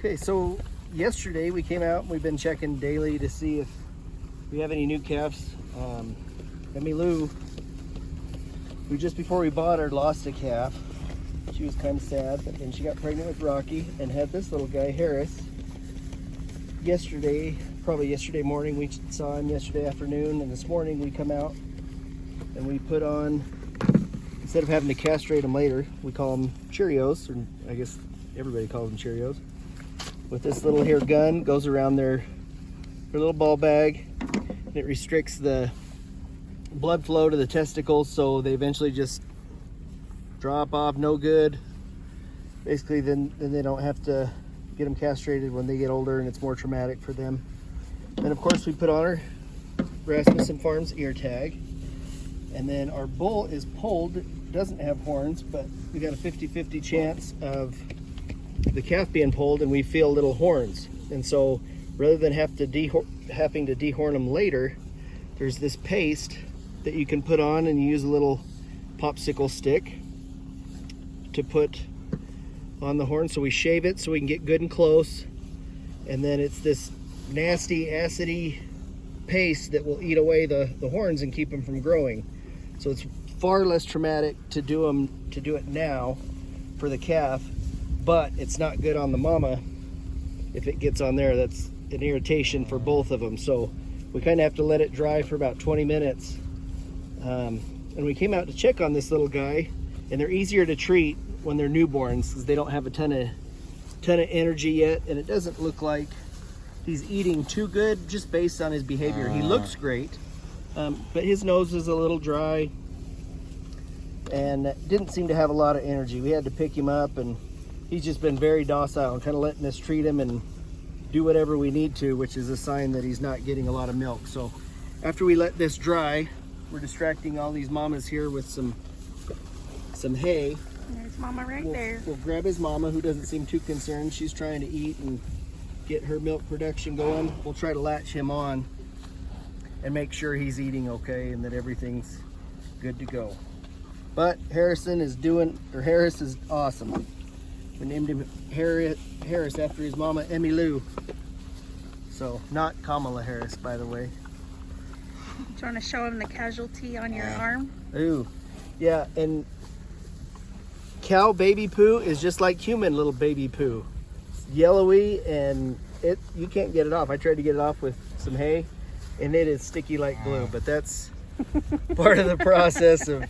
Okay, so yesterday we came out and we've been checking daily to see if we have any new calves. Emmy Lou, who just before we bought her lost a calf. She was kind of sad, but then she got pregnant with Rocky and had this little guy, Harris. Yesterday, probably yesterday morning, we saw him yesterday afternoon, and this morning we come out and we put on, instead of having to castrate them later, we call them Cheerios, or I guess everybody calls them Cheerios. With this little hair gun, goes around their little ball bag, and it restricts the blood flow to the testicles, so they eventually just drop off, no good. Basically, then they don't have to get them castrated when they get older, and it's more traumatic for them. Then, of course, we put on our Rasmussen Farms ear tag, and then our bull is polled. It doesn't have horns, but we got a 50-50 chance of the calf being polled, and we feel little horns. And so, rather than having to dehorn them later, there's this paste that you can put on, and you use a little popsicle stick to put on the horn. So we shave it so we can get good and close, and then it's this nasty acidy paste that will eat away the horns and keep them from growing. So it's far less traumatic to do it now for the calf, but it's not good on the mama. If it gets on there, that's an irritation for both of them. So we kind of have to let it dry for about 20 minutes. And we came out to check on this little guy, and they're easier to treat when they're newborns because they don't have a ton of energy yet, and it doesn't look like he's eating too good just based on his behavior. He looks great, but his nose is a little dry and didn't seem to have a lot of energy. We had to pick him up, and he's just been very docile and kind of letting us treat him and do whatever we need to, which is a sign that he's not getting a lot of milk. So after we let this dry, we're distracting all these mamas here with some hay. There's mama right there. We'll grab his mama, who doesn't seem too concerned. She's trying to eat and get her milk production going. We'll try to latch him on and make sure he's eating okay and that everything's good to go. But Harris is awesome. We named him Harris after his mama, Emmy Lou. So, not Kamala Harris, by the way. Do you want to show him the casualty on your arm? Ooh, yeah, and cow baby poo is just like human little baby poo. It's yellowy, and you can't get it off. I tried to get it off with some hay, and it is sticky like glue, but that's part of the process of